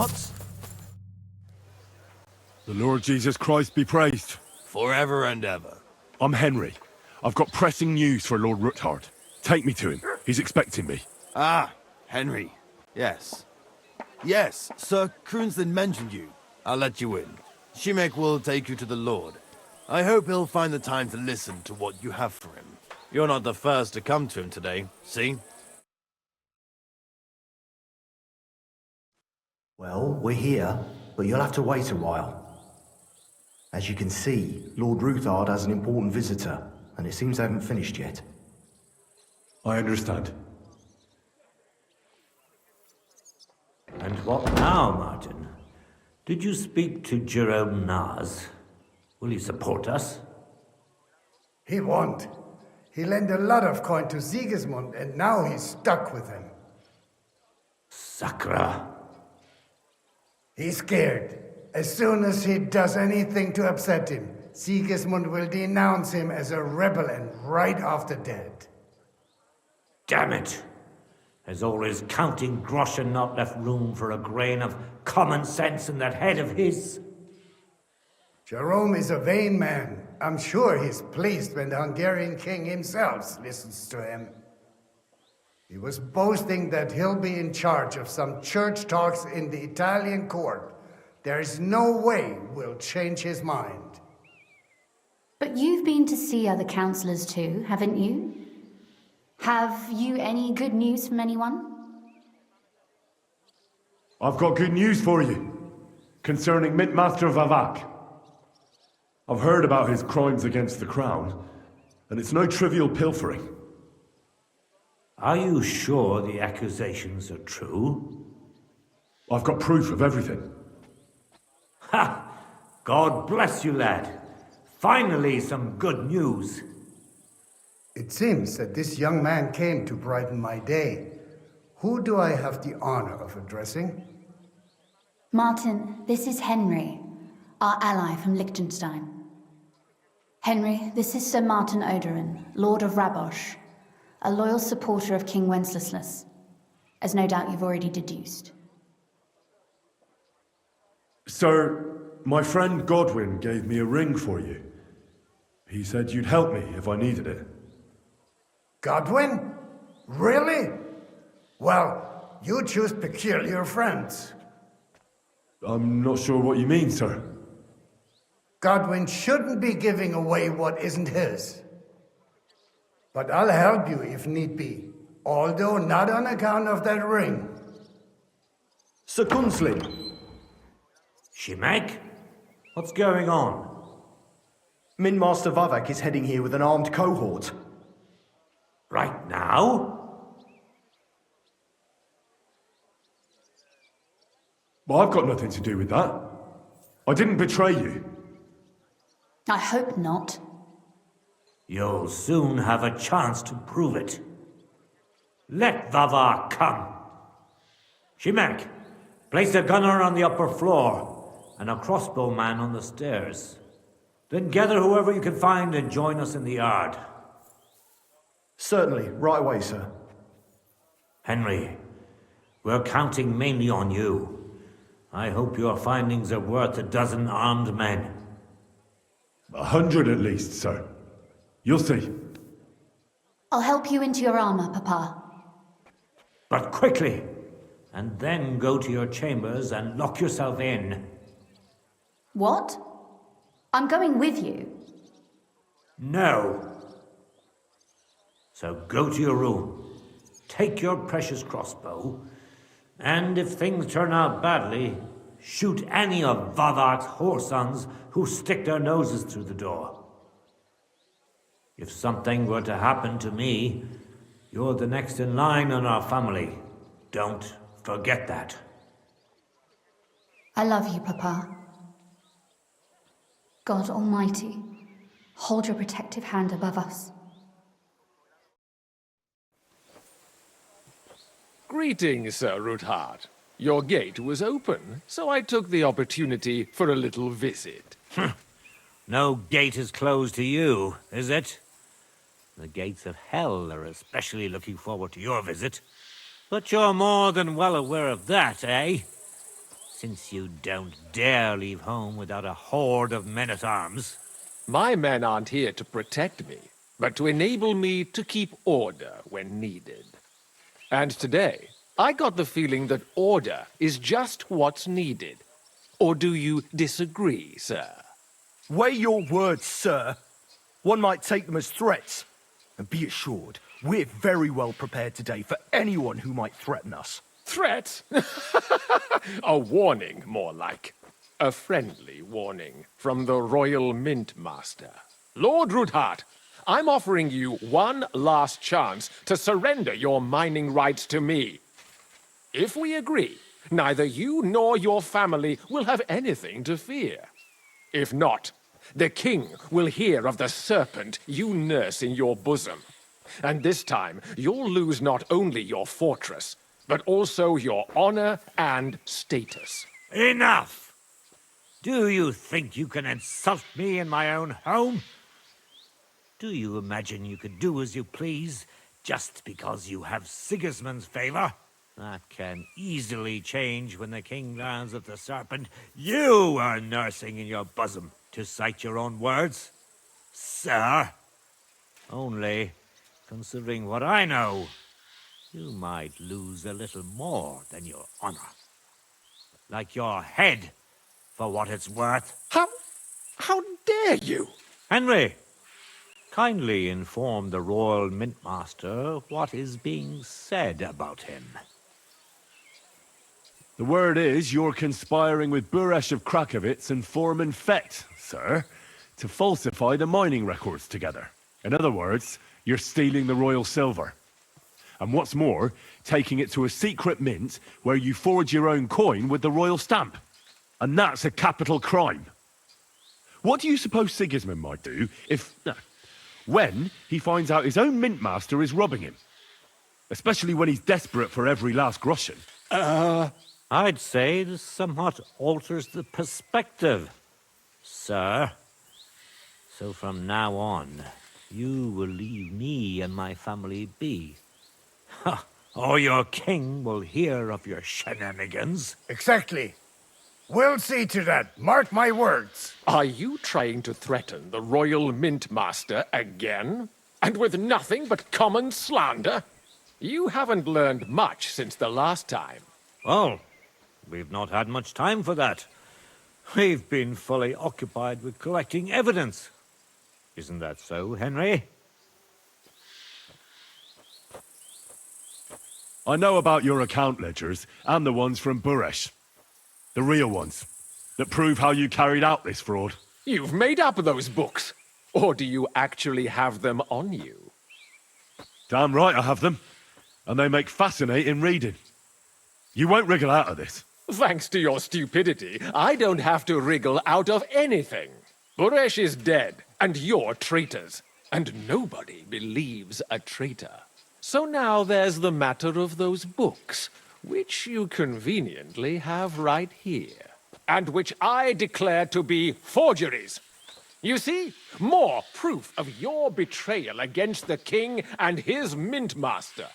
What? The Lord Jesus Christ be praised. Forever and ever. I'm Henry. I've got pressing news for Lord Ruthard. Take me to him. He's expecting me. Ah, Henry. Yes. Yes, Sir Kroonslin mentioned you. I'll let you in. Shimek will take you to the Lord. I hope he'll find the time to listen to what you have for him. You're not the first to come to him today, see? Well, we're here, but you'll have to wait a while. As you can see, Lord Ruthard has an important visitor, and it seems they haven't finished yet. I understand. And what now, Martin? Did you speak to Jerome Naz? Will he support us? He won't. He lent a lot of coin to Sigismund, and now he's stuck with him. Sakra. He's scared. As soon as he does anything to upset him, Sigismund will denounce him as a rebel and right after dead. Damn it! Has all his counting groschen not left room for a grain of common sense in that head of his? Jerome is a vain man. I'm sure he's pleased when the Hungarian king himself listens to him. He was boasting that he'll be in charge of some church talks in the Italian court. There is no way we'll change his mind. But you've been to see other councillors too, haven't you? Have you any good news from anyone? I've got good news for you. Concerning Mint Master Vavak. I've heard about his crimes against the crown, and it's no trivial pilfering. Are you sure the accusations are true? I've got proof of everything. Ha! God bless you, lad. Finally, some good news. It seems that this young man came to brighten my day. Who do I have the honor of addressing? Martin, this is Henry, our ally from Liechtenstein. Henry, this is Sir Martin Odorin, Lord of Rabosh, a loyal supporter of King Wenceslas, as no doubt you've already deduced. Sir, my friend Godwin gave me a ring for you. He said you'd help me if I needed it. Godwin? Really? Well, you choose peculiar friends. I'm not sure what you mean, sir. Godwin shouldn't be giving away what isn't his. But I'll help you if need be, although not on account of that ring. Sir Kunslin. Shimek? What's going on? Mint Master Vavak is heading here with an armed cohort. Right now? Well, I've got nothing to do with that. I didn't betray you. I hope not. You'll soon have a chance to prove it. Let Vavak come. Shimek, place a gunner on the upper floor and a crossbowman on the stairs. Then gather whoever you can find and join us in the yard. Certainly, right away, sir. Henry, we're counting mainly on you. I hope your findings are worth a dozen armed men. 100 at least, sir. You'll see. I'll help you into your armor, Papa. But quickly, and then go to your chambers and lock yourself in. What? I'm going with you. No. So go to your room, take your precious crossbow, and if things turn out badly, shoot any of Vavak's whoresons who stick their noses through the door. If something were to happen to me, you're the next in line in our family. Don't forget that. I love you, Papa. God Almighty, hold your protective hand above us. Greetings, Sir Ruthard. Your gate was open, so I took the opportunity for a little visit. No gate is closed to you, is it? The gates of hell are especially looking forward to your visit. But you're more than well aware of that, eh? Since you don't dare leave home without a horde of men-at-arms. My men aren't here to protect me, but to enable me to keep order when needed. And today, I got the feeling that order is just what's needed. Or do you disagree, sir? Weigh your words, sir. One might take them as threats. And be assured, we're very well prepared today for anyone who might threaten us. Threat? A warning, more like. A friendly warning from the Royal Mint Master. Lord Ruthards, I'm offering you one last chance to surrender your mining rights to me. If we agree, neither you nor your family will have anything to fear. If not, the king will hear of the serpent you nurse in your bosom. And this time, you'll lose not only your fortress, but also your honor and status. Enough! Do you think you can insult me in my own home? Do you imagine you could do as you please just because you have Sigismund's favor? That can easily change when the king learns of the serpent you are nursing in your bosom, to cite your own words. Sir, only, considering what I know, you might lose a little more than your honor. Like your head, for what it's worth. How dare you? Henry, kindly inform the Royal Mintmaster what is being said about him. The word is you're conspiring with Buresh of Krakowitz and Foreman Fett, sir, to falsify the mining records together. In other words, you're stealing the royal silver. And what's more, taking it to a secret mint where you forge your own coin with the royal stamp. And that's a capital crime. What do you suppose Sigismund might do if... when he finds out his own mint master is robbing him? Especially when he's desperate for every last groschen. I'd say this somewhat alters the perspective, sir. So from now on, you will leave me and my family be. Or your king will hear of your shenanigans. Exactly. We'll see to that. Mark my words. Are you trying to threaten the Royal Mint Master again? And with nothing but common slander? You haven't learned much since the last time. Well, we've not had much time for that. We've been fully occupied with collecting evidence. Isn't that so, Henry? I know about your account ledgers and the ones from Buresh. The real ones, that prove how you carried out this fraud. You've made up those books. Or do you actually have them on you? Damn right I have them. And they make fascinating reading. You won't wriggle out of this. Thanks to your stupidity, I don't have to wriggle out of anything. Buresh is dead, and you're traitors. And nobody believes a traitor. So now there's the matter of those books, which you conveniently have right here, and which I declare to be forgeries. You see, more proof of your betrayal against the king and his mint master.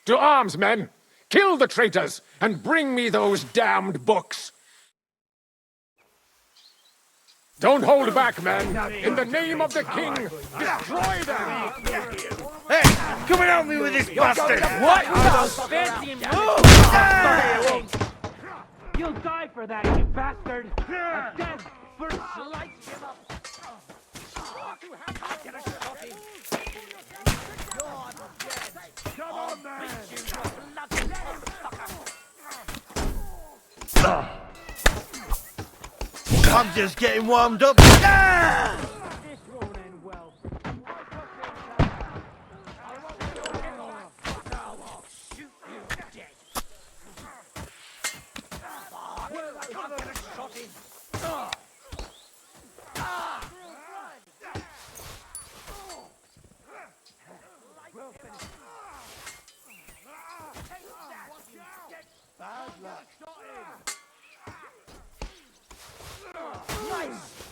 To arms, men! Kill the traitors, and bring me those damned books! Don't hold back, men! In the name of the king, destroy them! Hey, come and help me with this bastard! What? Fancy You'll die for that, you bastard! A dead first slice him up! Come on, man! I'm just getting warmed up. Ah! This won't end well.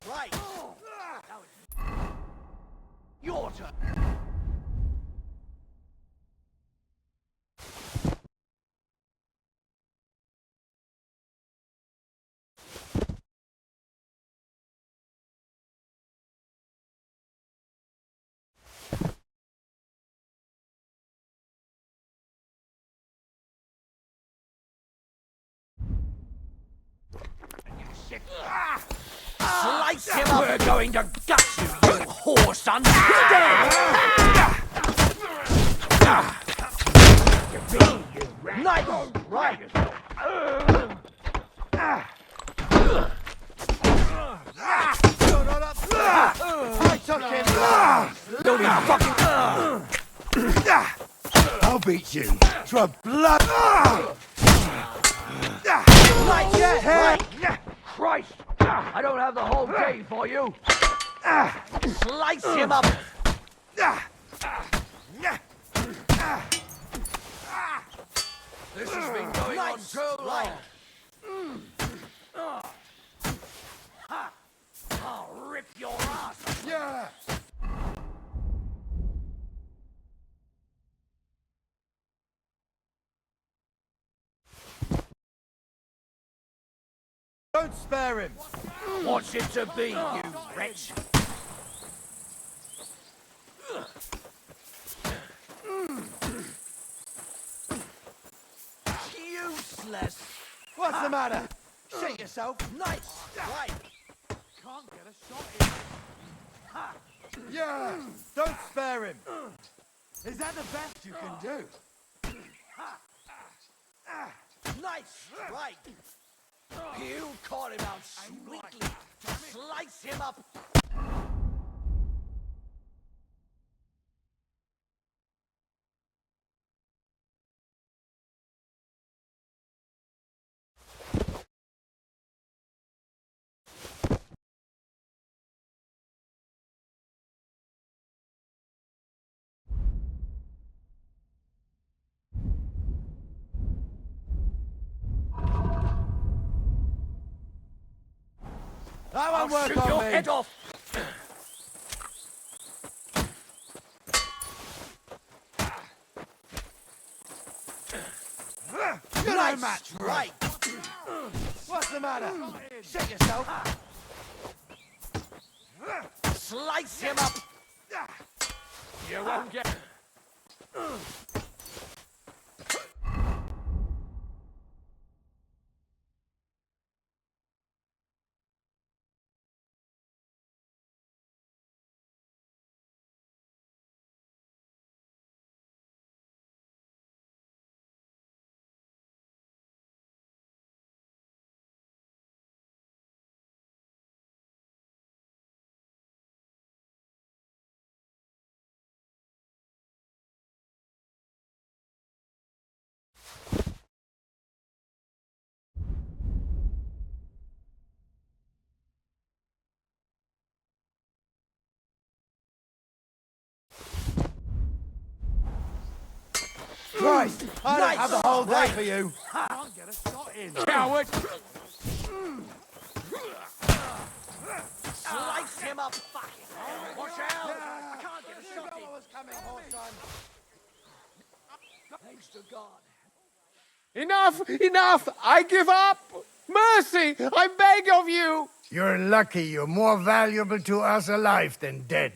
Right. Your turn. shit! Slice him up! We're going to gut you, you whore son! Nice! Right! I took him! Don't even fucking... I'll beat you to a blood! Nice! Right! Christ! I don't have the whole day for you! Slice him up! This has been going on too long! I'll rip your ass! Yeah! Don't spare him! What's it to be, you wretch? Useless! What's the matter? Shit yourself! Nice! Right! Can't get a shot in! Yeah! Don't spare him! Is that the best you can do? Nice! Right! You caught him out sweetly! Slice him up! That won't I'll work shoot on your me! head off! You're Nice. no match for Right! What's the matter? Shit yourself! Slice him up! You won't get... Christ! I don't Nice. have the whole day Right. for you! Can't get a shot in! Coward! Slice him up! Fucking hell! Watch out! I can't get a shot in. what was coming, horse-son. Thanks to God. Enough! Enough! I give up! Mercy! I beg of you! You're lucky you're more valuable to us alive than dead.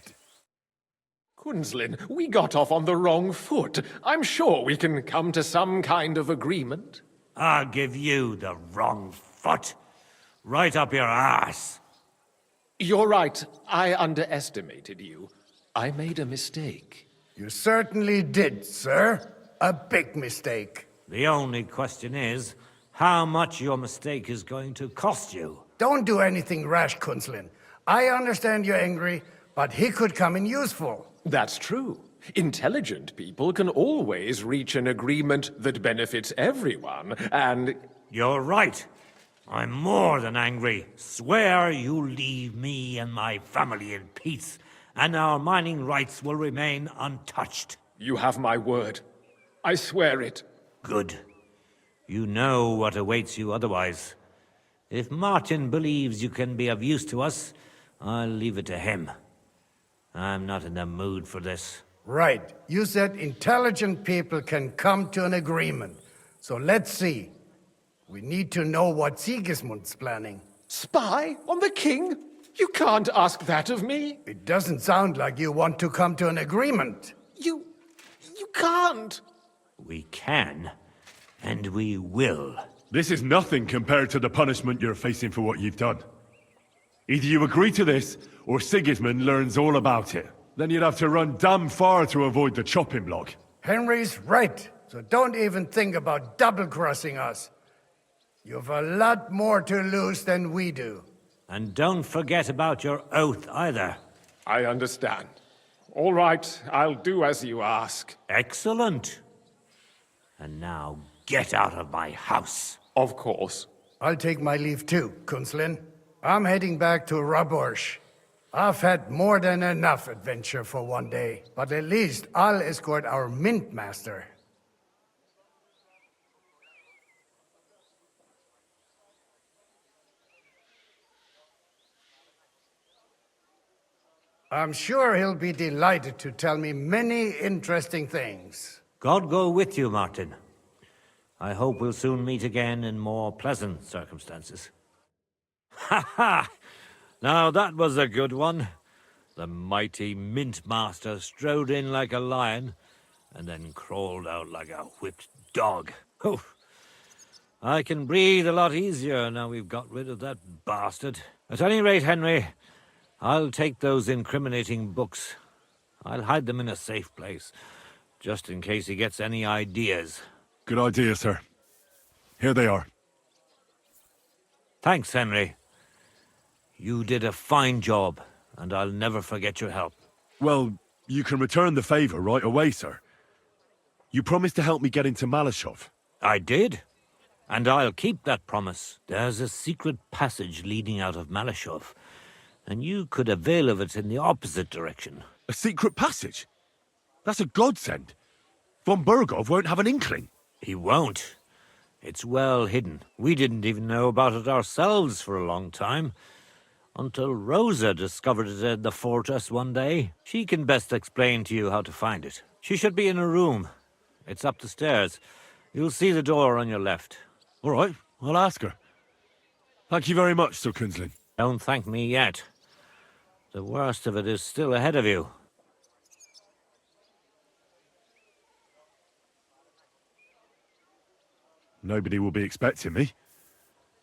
Kunzlin, we got off on the wrong foot. I'm sure we can come to some kind of agreement. I'll give you the wrong foot. Right up your ass. You're right. I underestimated you. I made a mistake. You certainly did, sir. A big mistake. The only question is, how much your mistake is going to cost you. Don't do anything rash, Kunzlin. I understand you're angry, but he could come in useful. That's true. Intelligent people can always reach an agreement that benefits everyone, and... You're right. I'm more than angry. Swear you leave me and my family in peace, and our mining rights will remain untouched. You have my word. I swear it. Good. You know what awaits you otherwise. If Martin believes you can be of use to us, I'll leave it to him. I'm not in the mood for this. Right. You said intelligent people can come to an agreement. So let's see. We need to know what Sigismund's planning. Spy on the king? You can't ask that of me. It doesn't sound like you want to come to an agreement. You can't. We can, and we will, This is nothing compared to the punishment you're facing for what you've done. Either you agree to this, or Sigismund learns all about it. Then you'd have to run damn far to avoid the chopping block. Henry's right, so don't even think about double-crossing us. You've a lot more to lose than we do. And don't forget about your oath either. I understand. All right, I'll do as you ask. Excellent. And now get out of my house. Of course. I'll take my leave too, Kunslin. I'm heading back to Rabosh. I've had more than enough adventure for one day, but at least I'll escort our mint master. I'm sure he'll be delighted to tell me many interesting things. God go with you, Martin. I hope we'll soon meet again in more pleasant circumstances. Ha ha! Now that was a good one. The mighty Mint Master strode in like a lion, and then crawled out like a whipped dog. Oof. I can breathe a lot easier now we've got rid of that bastard. At any rate, Henry, I'll take those incriminating books. I'll hide them in a safe place, just in case he gets any ideas. Good idea, sir. Here they are. Thanks, Henry. You did a fine job, and I'll never forget your help. Well, you can return the favor right away, sir. You promised to help me get into Maleshov. I did, and I'll keep that promise. There's a secret passage leading out of Maleshov, and you could avail of it in the opposite direction. A secret passage? That's a godsend. Von Bergov won't have an inkling. He won't. It's well hidden. We didn't even know about it ourselves for a long time. Until Rosa discovered it in the fortress one day. She can best explain to you how to find it. She should be in a room. It's up the stairs. You'll see the door on your left. All right, I'll ask her. Thank you very much, Sir Kunslin. Don't thank me yet. The worst of it is still ahead of you. Nobody will be expecting me.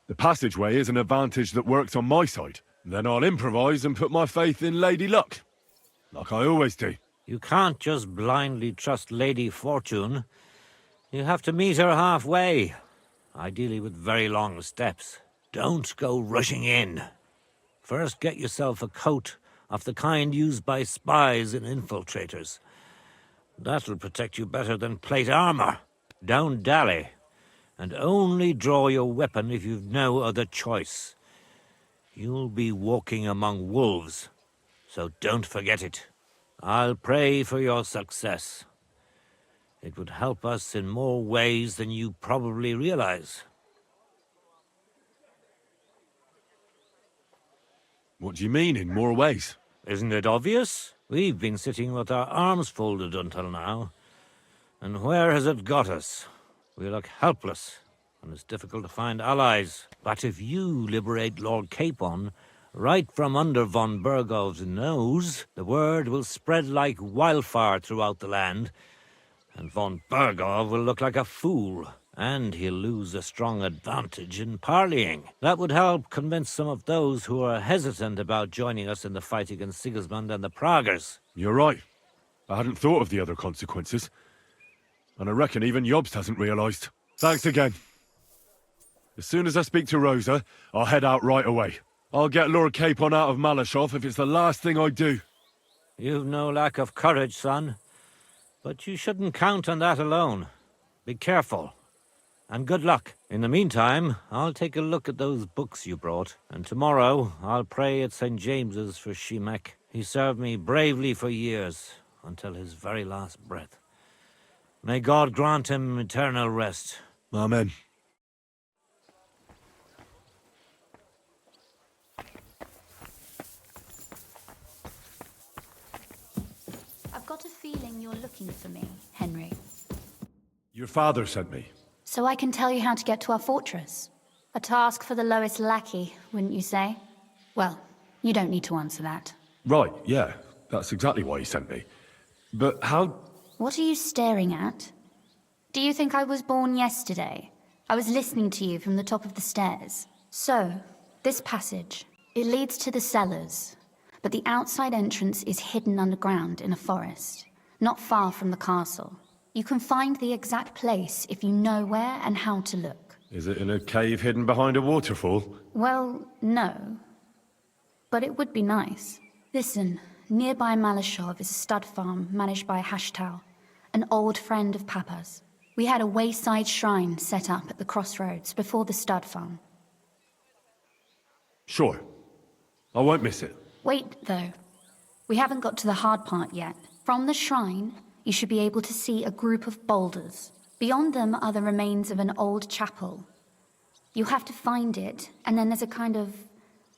The passageway is an advantage that works on my side. Then I'll improvise and put my faith in Lady Luck. Like I always do. You can't just blindly trust Lady Fortune. You have to meet her halfway. Ideally with very long steps. Don't go rushing in. First get yourself a coat of the kind used by spies and infiltrators. That'll protect you better than plate armor. Don't dally. And only draw your weapon if you've no other choice. You'll be walking among wolves, so don't forget it. I'll pray for your success. It would help us in more ways than you probably realize. What do you mean, in more ways? Isn't it obvious? We've been sitting with our arms folded until now. And where has it got us? We look helpless, and it's difficult to find allies. But if you liberate Lord Capon, right from under von Bergov's nose, the word will spread like wildfire throughout the land, and von Bergov will look like a fool, and he'll lose a strong advantage in parleying. That would help convince some of those who are hesitant about joining us in the fight against Sigismund and the Praguers. You're right. I hadn't thought of the other consequences. And I reckon even Jobst hasn't realised. Thanks again. As soon as I speak to Rosa, I'll head out right away. I'll get Lord Capon out of Maleshov if it's the last thing I do. You've no lack of courage, son. But you shouldn't count on that alone. Be careful. And good luck. In the meantime, I'll take a look at those books you brought. And tomorrow, I'll pray at St. James's for Shimek. He served me bravely for years, until his very last breath. May God grant him eternal rest. Amen. I've got a feeling you're looking for me, Henry. Your father sent me. So I can tell you how to get to our fortress. A task for the lowest lackey, wouldn't you say? Well, you don't need to answer that. Right, yeah. That's exactly why he sent me. But how... What are you staring at? Do you think I was born yesterday? I was listening to you from the top of the stairs. So, this passage, it leads to the cellars, but the outside entrance is hidden underground in a forest, not far from the castle. You can find the exact place if you know where and how to look. Is it in a cave hidden behind a waterfall? Well, no. But it would be nice. Listen, nearby Maleshov is a stud farm managed by Hashtal, an old friend of Papa's. We had a wayside shrine set up at the crossroads before the stud farm. Sure. I won't miss it. Wait, though. We haven't got to the hard part yet. From the shrine, you should be able to see a group of boulders. Beyond them are the remains of an old chapel. You have to find it, and then there's a kind of...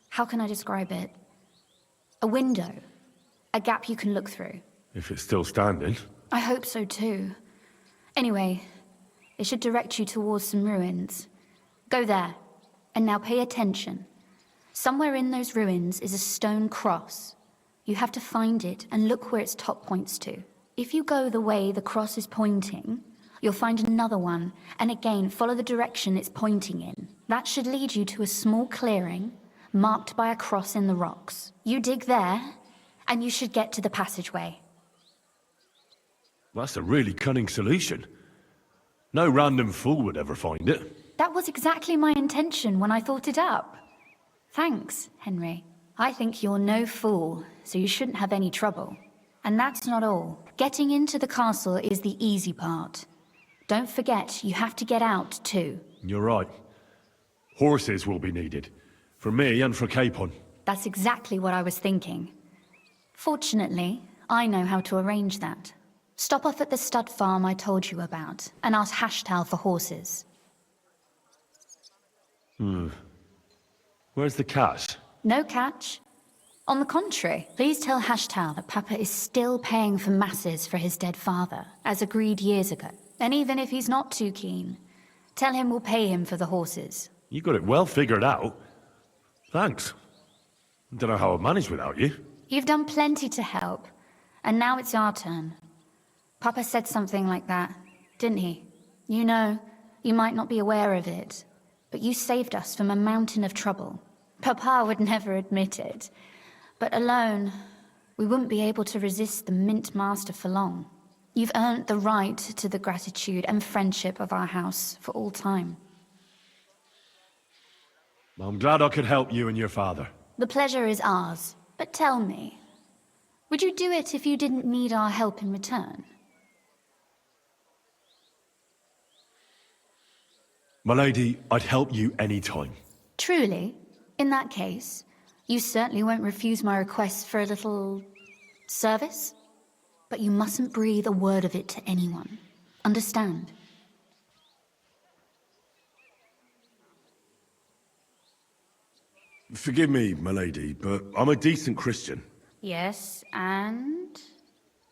how can I describe it? A window. A gap you can look through. If it's still standing. I hope so too. Anyway, it should direct you towards some ruins. Go there, and now pay attention. Somewhere in those ruins is a stone cross. You have to find it and look where its top points to. If you go the way the cross is pointing, you'll find another one, and again follow the direction it's pointing in. That should lead you to a small clearing, marked by a cross in the rocks. You dig there, and you should get to the passageway. That's a really cunning solution. No random fool would ever find it. That was exactly my intention when I thought it up. Thanks, Henry. I think you're no fool, so you shouldn't have any trouble. And that's not all. Getting into the castle is the easy part. Don't forget, you have to get out, too. You're right. Horses will be needed. For me and for Capon. That's exactly what I was thinking. Fortunately, I know how to arrange that. Stop off at the stud farm I told you about, and ask Hashtal for horses. Where's the cash? No catch. On the contrary, please tell Hashtal that Papa is still paying for masses for his dead father, as agreed years ago. And even if he's not too keen, tell him we'll pay him for the horses. You got it well figured out. Thanks. Don't know how I'd manage without you. You've done plenty to help, and now it's our turn. Papa said something like that, didn't he? You know, you might not be aware of it, but you saved us from a mountain of trouble. Papa would never admit it, but alone, we wouldn't be able to resist the Mint Master for long. You've earned the right to the gratitude and friendship of our house for all time. I'm glad I could help you and your father. The pleasure is ours, but tell me, would you do it if you didn't need our help in return? My lady, I'd help you any time. Truly? In that case, you certainly won't refuse my request for a little... service? But you mustn't breathe a word of it to anyone. Understand? Forgive me, my lady, but I'm a decent Christian. Yes, and...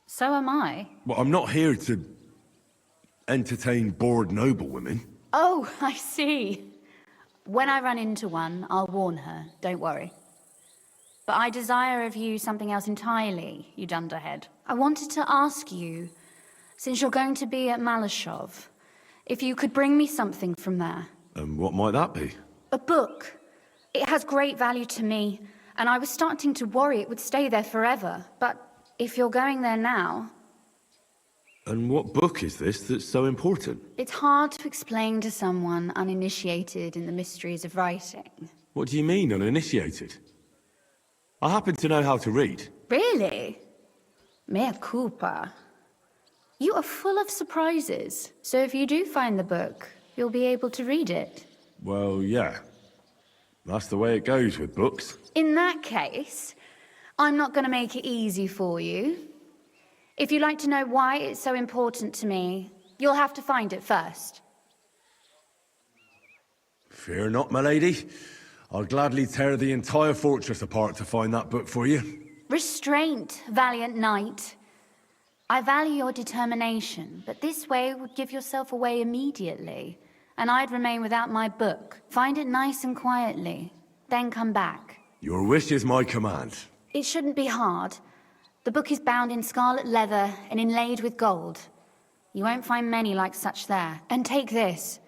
so am I. Well, I'm not here to entertain bored noblewomen. Oh, I see. When I run into one, I'll warn her, don't worry. But I desire of you something else entirely, you dunderhead. I wanted to ask you, since you're going to be at Maleshov, if you could bring me something from there. And what might that be? A book. It has great value to me, and I was starting to worry it would stay there forever. But if you're going there now... And what book is this that's so important? It's hard to explain to someone uninitiated in the mysteries of writing. What do you mean, uninitiated? I happen to know how to read. Really? Mea culpa. You are full of surprises, so if you do find the book, you'll be able to read it. Well, yeah. That's the way it goes with books. In that case, I'm not going to make it easy for you. If you'd like to know why it's so important to me, you'll have to find it first. Fear not, my lady. I'll gladly tear the entire fortress apart to find that book for you. Restraint, valiant knight. I value your determination, but this way would give yourself away immediately, and I'd remain without my book. Find it nice and quietly, then come back. Your wish is my command. It shouldn't be hard. The book is bound in scarlet leather and inlaid with gold. You won't find many like such there. And take this.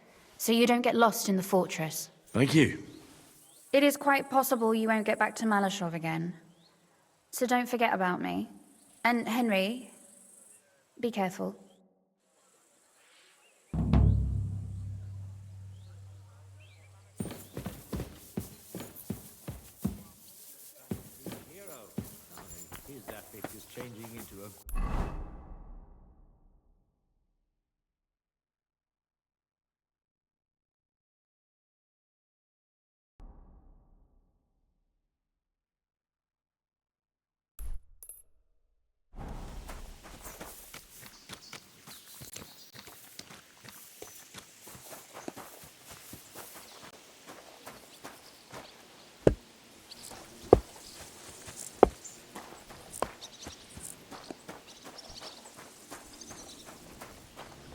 so you don't get lost in the fortress. Thank you. It is quite possible you won't get back to Maleshov again. So don't forget about me. And Henry, be careful.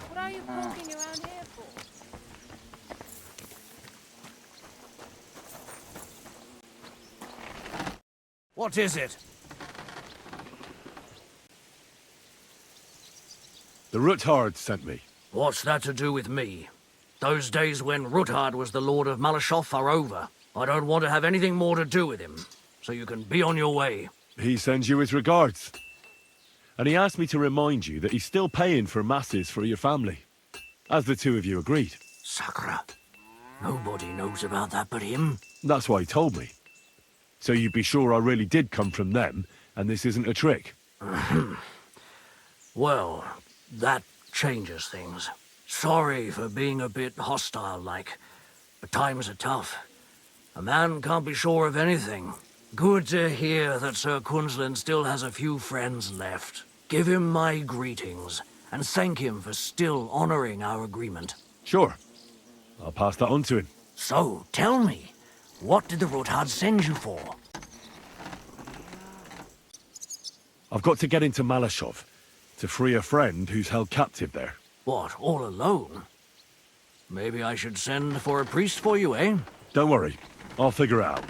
What are you walking around here for? What is it? The Ruthards sent me. What's that to do with me? Those days when Ruthard was the Lord of Maleshov are over. I don't want to have anything more to do with him, so you can be on your way. He sends you his regards. And he asked me to remind you that he's still paying for masses for your family, as the two of you agreed. Sakura. Nobody knows about that but him. That's why he told me. So you'd be sure I really did come from them, and this isn't a trick. Well, that changes things. Sorry for being a bit hostile-like, but times are tough. A man can't be sure of anything. Good to hear that Sir Kunzlin still has a few friends left. Give him my greetings, and thank him for still honoring our agreement. Sure. I'll pass that on to him. So, tell me, what did the Ruthards send you for? I've got to get into Maleshov, to free a friend who's held captive there. What, all alone? Maybe I should send for a priest for you, eh? Don't worry, I'll figure it out.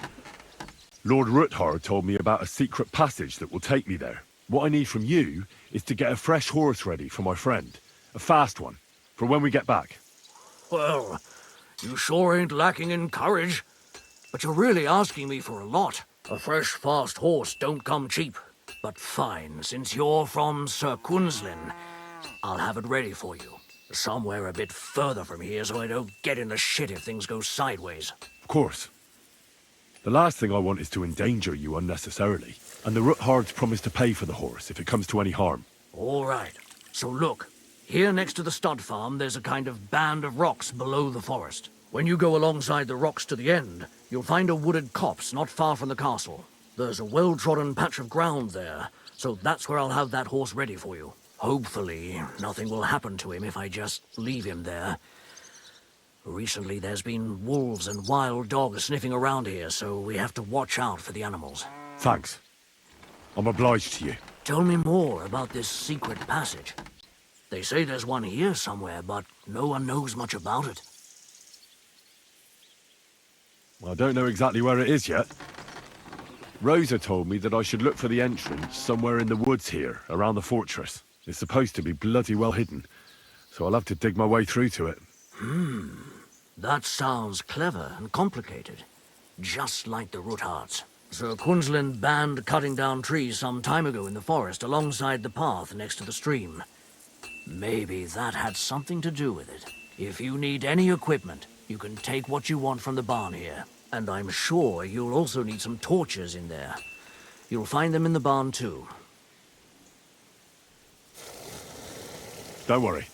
Lord Ruthard told me about a secret passage that will take me there. What I need from you is to get a fresh horse ready for my friend. A fast one, for when we get back. Well, you sure ain't lacking in courage. But you're really asking me for a lot. A fresh, fast horse don't come cheap. But fine, since you're from Sir Kunzlin, I'll have it ready for you. Somewhere a bit further from here so I don't get in the shit if things go sideways. Of course. The last thing I want is to endanger you unnecessarily. And the Ruthards promise to pay for the horse if it comes to any harm. All right. So look, here next to the stud farm, there's a kind of band of rocks below the forest. When you go alongside the rocks to the end, you'll find a wooded copse not far from the castle. There's a well-trodden patch of ground there, so that's where I'll have that horse ready for you. Hopefully, nothing will happen to him if I just leave him there. Recently, there's been wolves and wild dogs sniffing around here, so we have to watch out for the animals. Thanks. I'm obliged to you. Tell me more about this secret passage. They say there's one here somewhere, but no one knows much about it. I don't know exactly where it is yet. Rosa told me that I should look for the entrance somewhere in the woods here, around the fortress. It's supposed to be bloody well hidden, so I'll have to dig my way through to it. That sounds clever and complicated. Just like the Ruthards. Sir Kunzlin banned cutting down trees some time ago in the forest alongside the path next to the stream. Maybe that had something to do with it. If you need any equipment, you can take what you want from the barn here. And I'm sure you'll also need some torches in there. You'll find them in the barn too. Don't worry.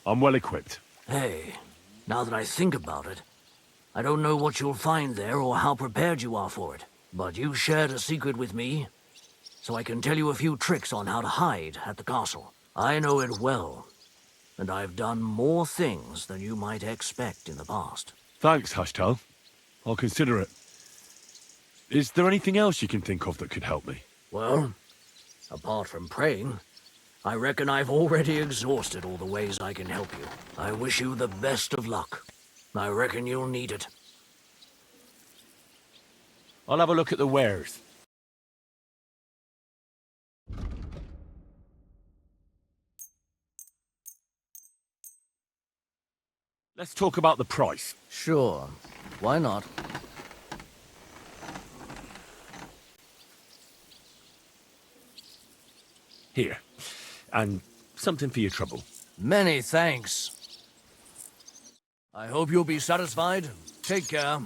I'm well equipped. Hey, now that I think about it, I don't know what you'll find there or how prepared you are for it. But you shared a secret with me, so I can tell you a few tricks on how to hide at the castle. I know it well, and I've done more things than you might expect in the past. Thanks, Hashtal. I'll consider it. Is there anything else you can think of that could help me? Well, apart from praying, I reckon I've already exhausted all the ways I can help you. I wish you the best of luck. I reckon you'll need it. I'll have a look at the wares. Let's talk about the price. Sure. Why not? Here. And something for your trouble. Many thanks. I hope you'll be satisfied. Take care.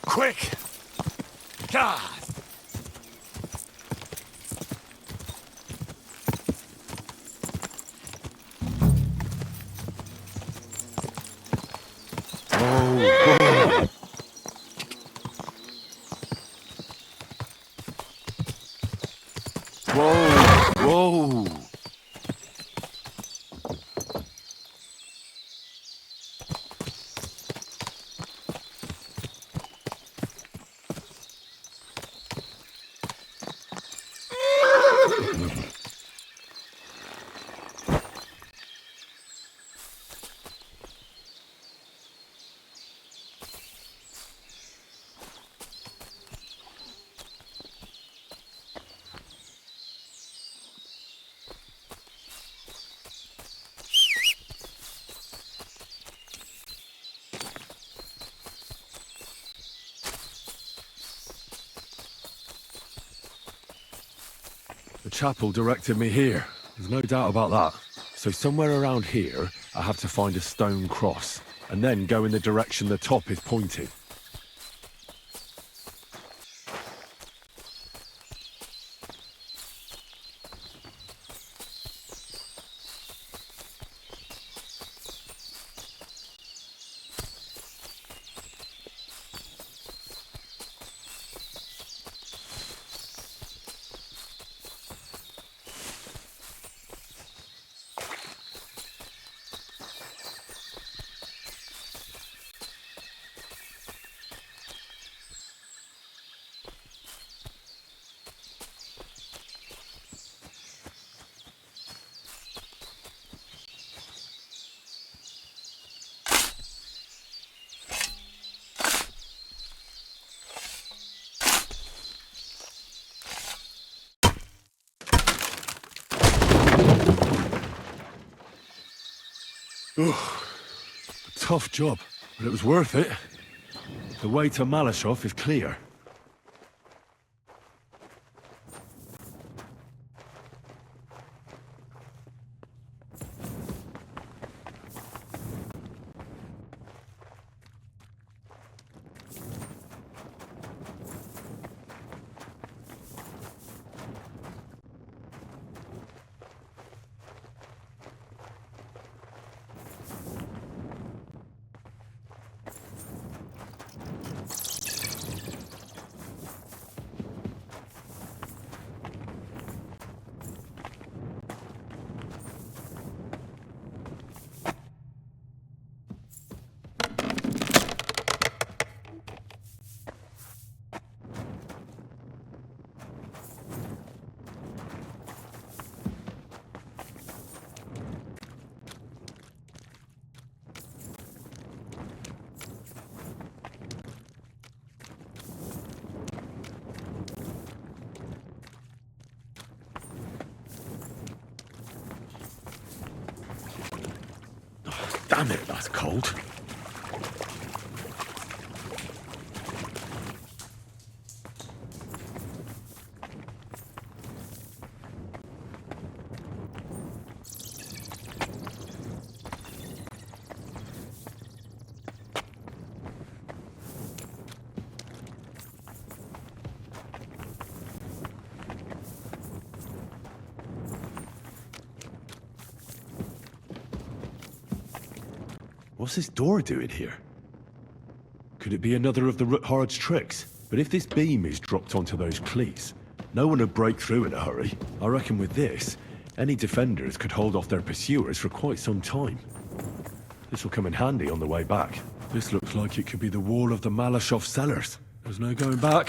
Quick! God! Whoa! The chapel directed me here. There's no doubt about that. So somewhere around here, I have to find a stone cross, and then go in the direction the top is pointing. Tough job, but it was worth it. The way to Maleshov is clear. Damn it, that's cold. What's this door doing here? Could it be another of the Ruthards' tricks? But if this beam is dropped onto those cleats, no one would break through in a hurry. I reckon with this, any defenders could hold off their pursuers for quite some time. This will come in handy on the way back. This looks like it could be the wall of the Maleshov cellars. There's no going back.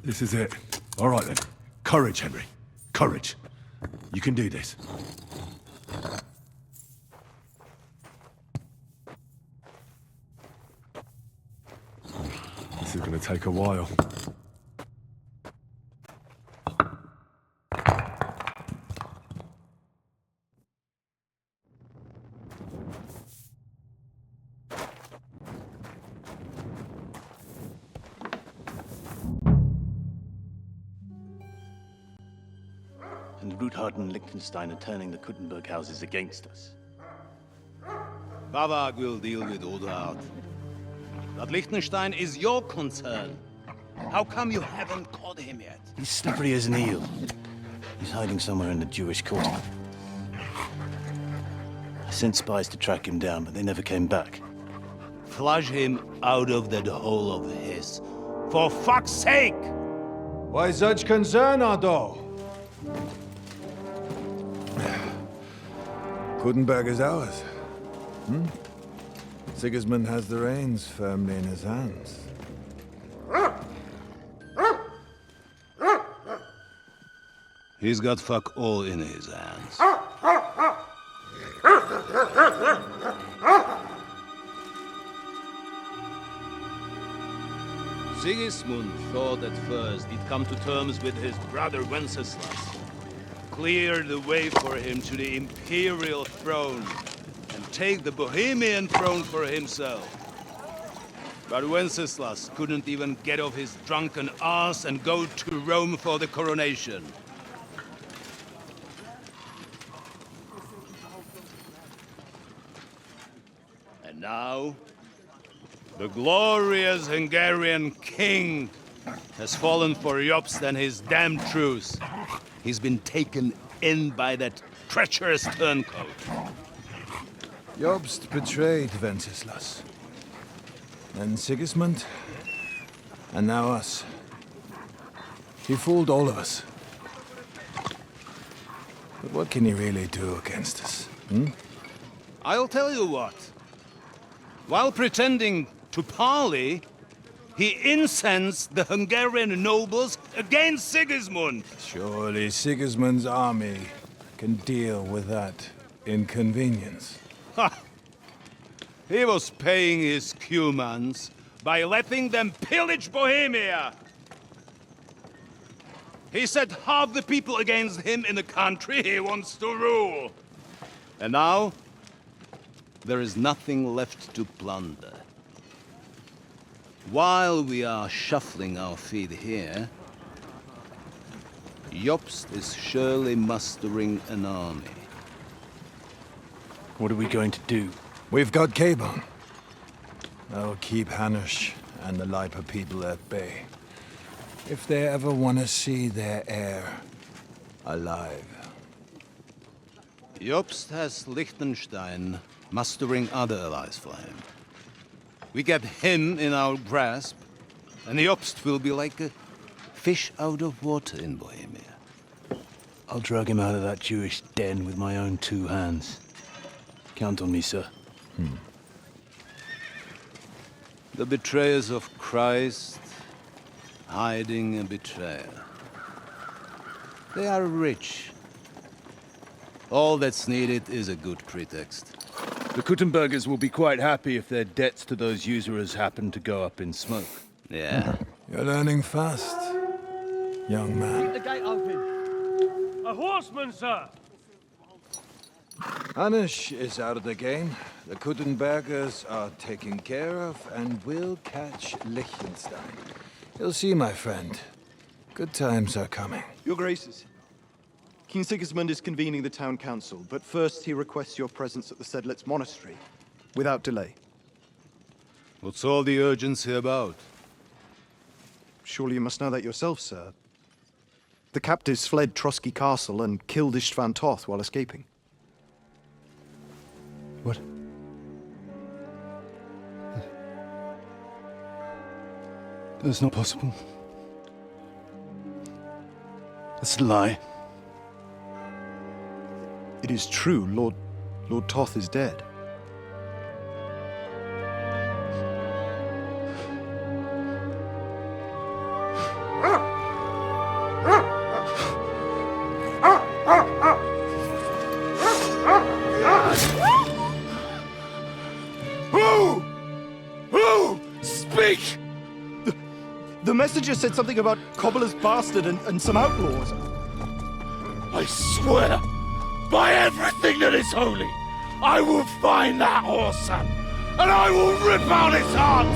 This is it. All right then. Courage, Henry. Courage. You can do this. This is going to take a while. And Ruthard and Liechtenstein are turning the Kuttenberg houses against us. Vavak will deal with Odard. But Liechtenstein is your concern. How come you haven't caught him yet? He's slippery as an eel. He's hiding somewhere in the Jewish quarter. I sent spies to track him down, but they never came back. Flush him out of that hole of his. For fuck's sake! Why such concern, Ardo? Kuttenberg is ours. Sigismund has the reins firmly in his hands. He's got fuck all in his hands. Sigismund thought at first he'd come to terms with his brother Wenceslas, clear the way for him to the imperial throne, and take the Bohemian throne for himself. But Wenceslas couldn't even get off his drunken ass and go to Rome for the coronation. And now, the glorious Hungarian king has fallen for Jobst and his damned truce. He's been taken in by that treacherous turncoat. Jobst betrayed Wenceslas. Then Sigismund, and now us. He fooled all of us. But what can he really do against us, I'll tell you what. While pretending to parley, he incensed the Hungarian nobles against Sigismund. Surely Sigismund's army can deal with that inconvenience. Ha! He was paying his Cumans by letting them pillage Bohemia. He set half the people against him in the country he wants to rule. And now, there is nothing left to plunder. While we are shuffling our feet here, Jobst is surely mustering an army. What are we going to do? We've got Cabon. That'll keep Hanush and the Lipa people at bay. If they ever want to see their heir alive. Jobst has Liechtenstein mustering other allies for him. We get him in our grasp, and Jobst will be like a fish out of water in Bohemia. I'll drag him out of that Jewish den with my own two hands. Count on me, sir. The betrayers of Christ, hiding a betrayer. They are rich. All that's needed is a good pretext. The Kuttenbergers will be quite happy if their debts to those usurers happen to go up in smoke. Yeah. You're learning fast, young man. The gate open. A horseman, sir! Hanush is out of the game. The Kuttenbergers are taken care of, and we'll catch Liechtenstein. You'll see, my friend. Good times are coming. Your Graces, King Sigismund is convening the town council, but first he requests your presence at the Sedlitz monastery, without delay. What's all the urgency about? Surely you must know that yourself, sir. The captives fled Trotsky Castle and killed Istvan Toth while escaping. What? That's not possible. That's a lie. It is true, Lord Toth is dead. Who? Speak! The messenger said something about Cobbler's bastard and some outlaws. I swear, by everything that is holy, I will find that whoreson, and I will rip out his heart!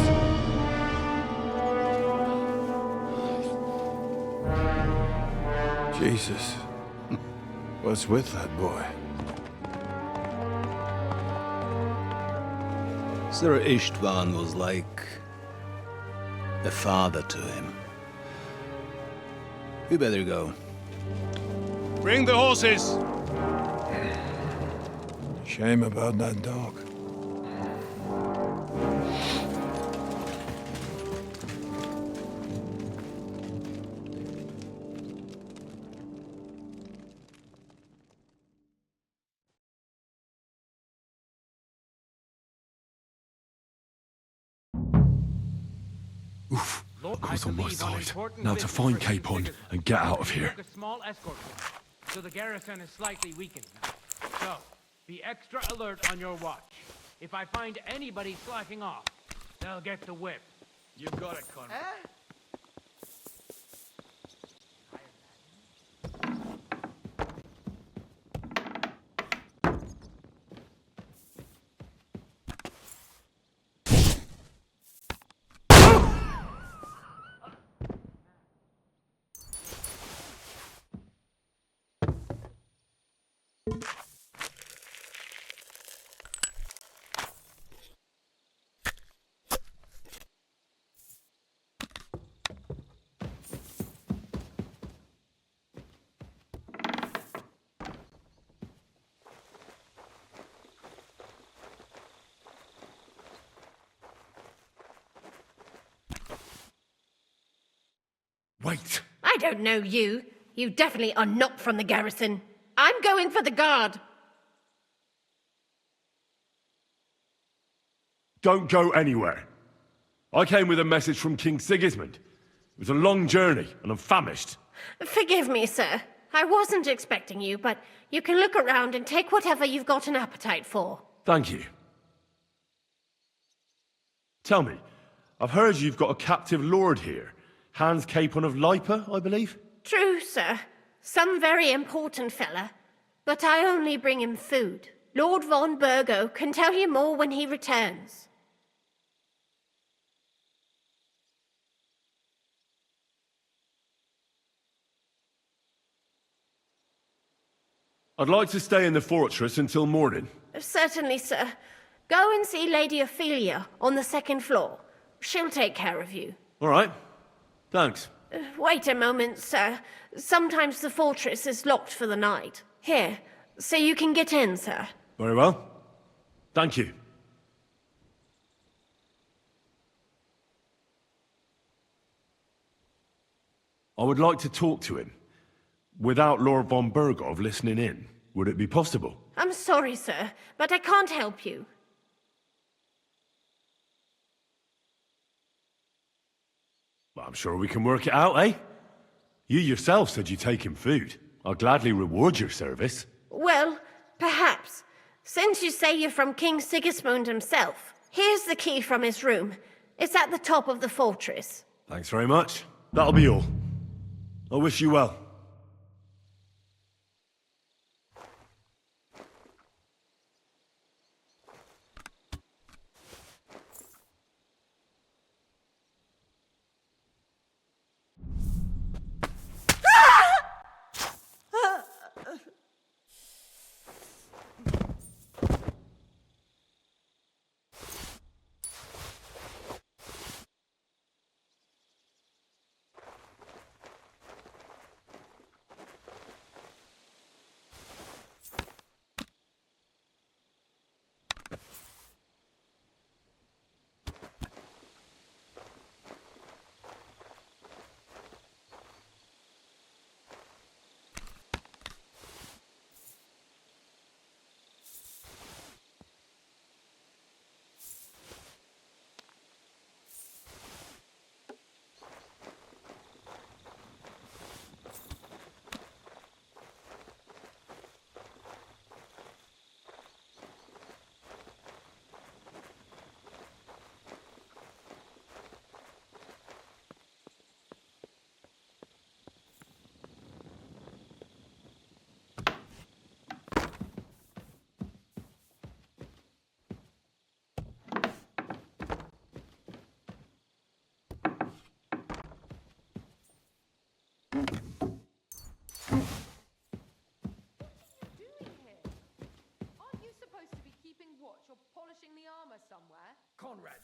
Jesus. What's with that boy? Sir Ishtvan was like a father to him. We better go. Bring the horses! Shame about that dog. Oof. Look's on my side. Now to find Capon and get out of here. A small escort, so the garrison is slightly weakened now. So, be extra alert on your watch. If I find anybody slacking off, they'll get the whip. You got it, Conrad. Wait! I don't know you. You definitely are not from the garrison. I'm going for the guard. Don't go anywhere. I came with a message from King Sigismund. It was a long journey, and I'm famished. Forgive me, sir. I wasn't expecting you, but you can look around and take whatever you've got an appetite for. Thank you. Tell me, I've heard you've got a captive lord here. Hans Capon of Lipa, I believe? True, sir. Some very important fella. But I only bring him food. Lord von Burgo can tell you more when he returns. I'd like to stay in the fortress until morning. Certainly, sir. Go and see Lady Ophelia on the second floor. She'll take care of you. All right. Thanks. Wait a moment, sir. Sometimes the fortress is locked for the night. Here, so you can get in, sir. Very well. Thank you. I would like to talk to him. Without Lord von Burgov listening in, would it be possible? I'm sorry, sir, but I can't help you. Well, I'm sure we can work it out, eh? You yourself said you'd take him food. I'll gladly reward your service. Well, perhaps. Since you say you're from King Sigismund himself, here's the key from his room. It's at the top of the fortress. Thanks very much. That'll be all. I wish you well.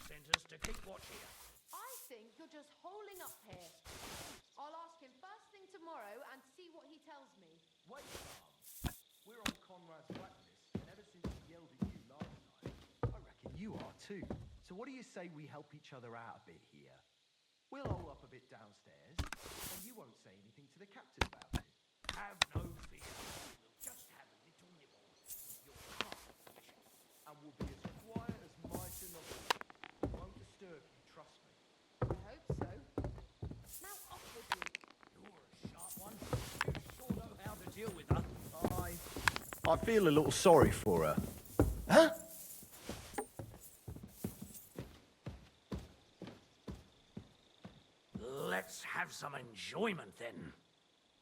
sent us to keep watch here. I think you're just holding up here. I'll ask him first thing tomorrow and see what he tells me. Wait, Mom. We're on Conrad's blacklist, and ever since he yelled at you last time. I reckon you are too. So what do you say we help each other out a bit here? We'll hole up a bit downstairs, and you won't say anything to the captain about it. Have no fear. We'll just have a little nibble. You're calm. And we'll be as quiet as mice in the hall. Won't disturb you, trust me. I hope so. Now off with you. You're a sharp one. You sure know how to deal with her. I feel a little sorry for her. Huh? Let's have some enjoyment then.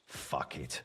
Fuck it.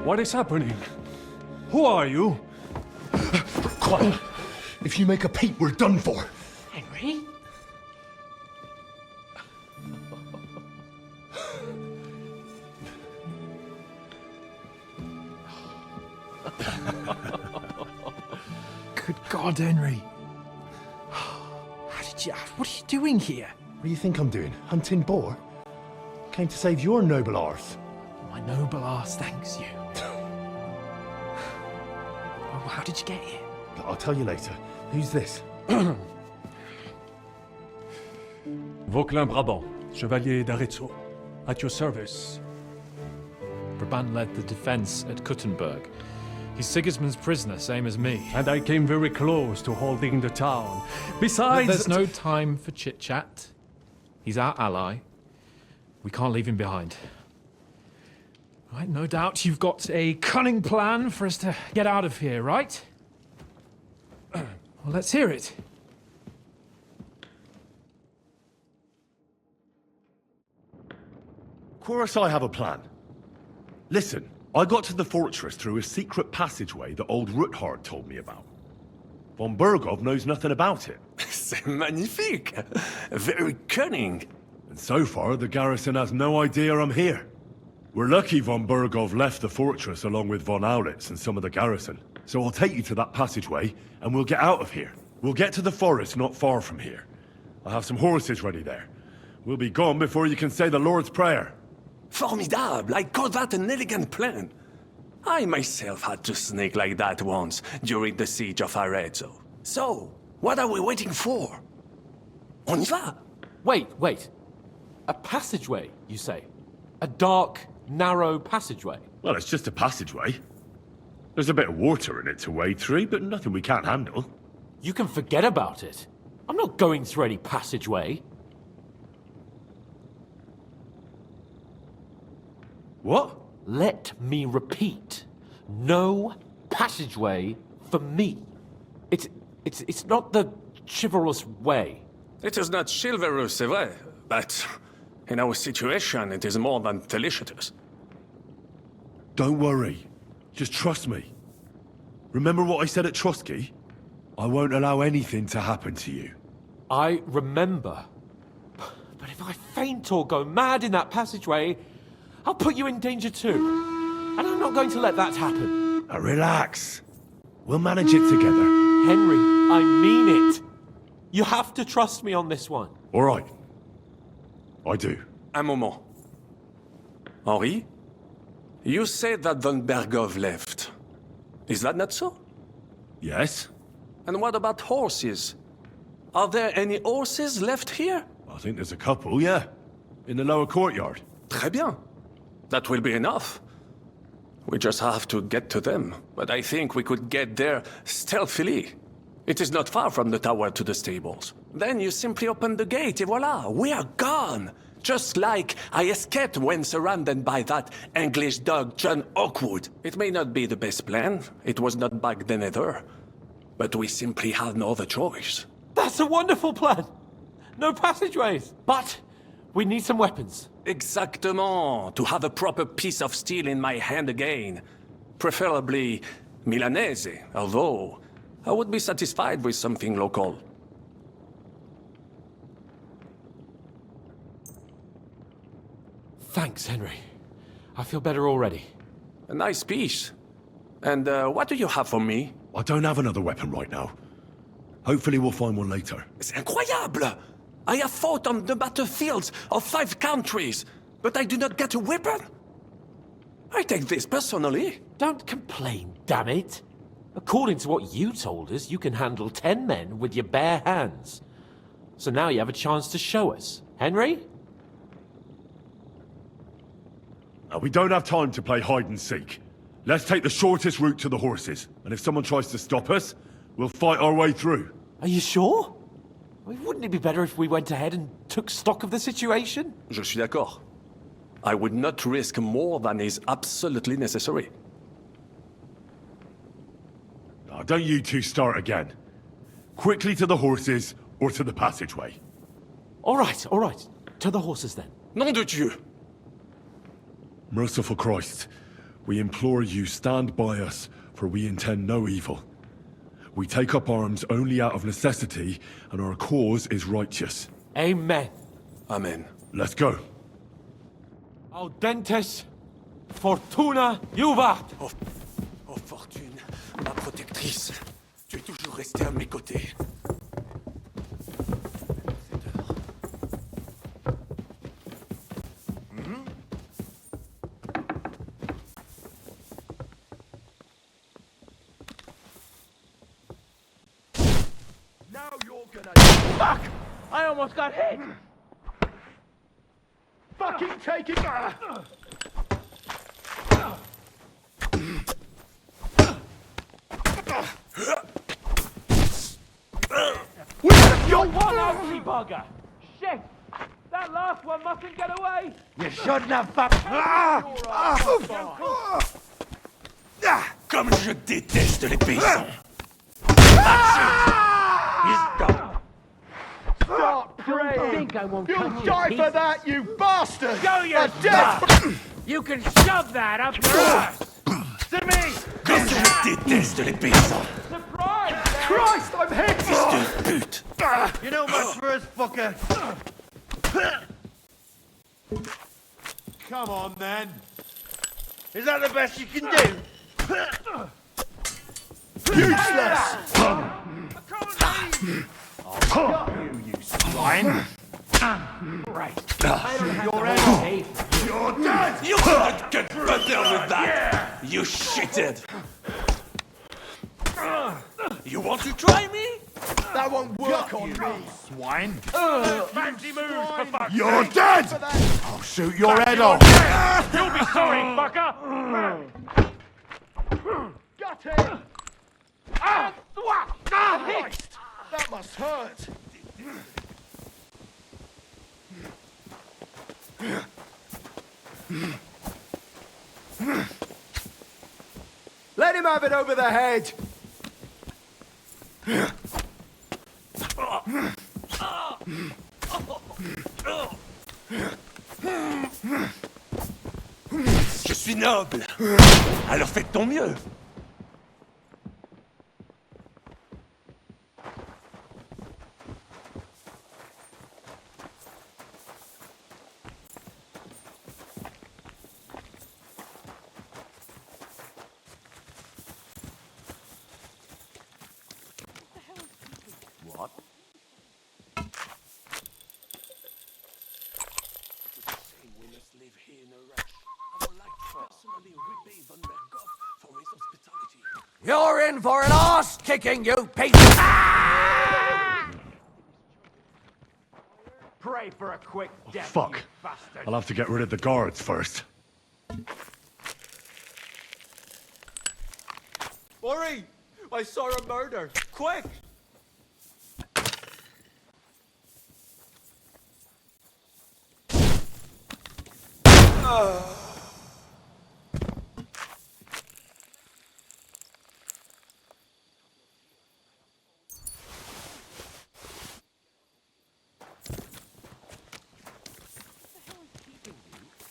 What is happening? Who are you? Quiet. If you make a peep, we're done for. Henry? Good God, Henry. What are you doing here? What do you think I'm doing? Hunting boar? Came to save your noble arse. My noble arse thanks you. Oh, how did you get here? I'll tell you later. Who's this? Vauquelin Brabant, Chevalier d'Arezzo. At your service. Brabant led the defense at Kuttenberg. He's Sigismund's prisoner, same as me. And I came very close to holding the town. Besides... There's no time for chit-chat. He's our ally. We can't leave him behind. Right, no doubt you've got a cunning plan for us to get out of here, right? Well, let's hear it. Of course I have a plan. Listen, I got to the fortress through a secret passageway that old Ruthard told me about. Von Burgov knows nothing about it. C'est magnifique! Very cunning. And so far, the garrison has no idea I'm here. We're lucky von Burgov left the fortress along with von Aulitz and some of the garrison. So I'll take you to that passageway, and we'll get out of here. We'll get to the forest not far from here. I have some horses ready there. We'll be gone before you can say the Lord's Prayer. Formidable! I call that an elegant plan. I myself had to sneak like that once during the siege of Arezzo. So, what are we waiting for? On y va! Wait. A passageway, you say? A dark, narrow passageway? Well, it's just a passageway. There's a bit of water in it to wade through, but nothing we can't handle. You can forget about it. I'm not going through any passageway. What? Let me repeat. No passageway for me. It's not the chivalrous way. It is not chivalrous, c'est vrai, but in our situation, it is more than delicious. Don't worry. Just trust me. Remember what I said at Trotsky? I won't allow anything to happen to you. I remember. But if I faint or go mad in that passageway, I'll put you in danger too. And I'm not going to let that happen. Now relax. We'll manage it together. Henry, I mean it. You have to trust me on this one. All right. I do. Un moment. Henri? You said that von Burgov left. Is that not so? Yes. And what about horses? Are there any horses left here? I think there's a couple, yeah. In the lower courtyard? Très bien. That will be enough. We just have to get to them, but I think we could get there stealthily. It is not far from the tower to the stables. Then you simply open the gate, et voila, we are gone! Just like I escaped when surrounded by that English dog John Oakwood. It may not be the best plan, it was not back then either, but we simply had no other choice. That's a wonderful plan! No passageways, but we need some weapons. Exactement, to have a proper piece of steel in my hand again. Preferably Milanese, although I would be satisfied with something local. Thanks, Henry. I feel better already. A nice piece. And what do you have for me? I don't have another weapon right now. Hopefully we'll find one later. C'est incroyable! I have fought on the battlefields of 5 countries, but I do not get a weapon. I take this personally. Don't complain, damn it. According to what you told us, you can handle 10 men with your bare hands. So now you have a chance to show us. Henry? We don't have time to play hide and seek. Let's take the shortest route to the horses, and if someone tries to stop us, we'll fight our way through. Are you sure? Wouldn't it be better if we went ahead and took stock of the situation? Je suis d'accord. I would not risk more than is absolutely necessary. Now, don't you two start again. Quickly to the horses, or to the passageway. All right. To the horses then. Nom de Dieu! Merciful Christ, we implore you, stand by us, for we intend no evil. We take up arms only out of necessity, and our cause is righteous. Amen. Amen. Let's go. Audentes, fortuna juvat. Oh, Fortune, ma protectrice, tu es toujours restée à mes côtés. Fuck! I almost got hit! Fucking take it! You're one ugly bugger! Shit! That last one mustn't get away! You shouldn't have fucked. Comme je déteste les paysans! He's gone! Stop praying! I think I won't You'll cut die you for that, you bastard! Show your A death! You can shove that up your ass! To me! Comme je déteste les paysans! Surprise! Christ, I'm hit! Fils de pute! You know much for us, fucker. Come on, then. Is that the best you can do? Useless! I'll got you, you swine. Right. I don't have your enemy. You're dead! You couldn't get better with that! You shithead! You want to try me? That won't work on me! Swine. Fancy moves for fuck's sake. You're dead! I'll shoot your head off. You'll be sorry, fucker! Got him! Hit! That must hurt! Let him have it over the head! Je suis noble! Alors fais de ton mieux! What? We must live here in a rush. I would like to personally repay Von Berghoff for his hospitality. You're in for an arse-kicking, you piece of... Pray for a quick death, Fuck. you bastard. I'll have to get rid of the guards first. Worry! I saw a murder! Quick!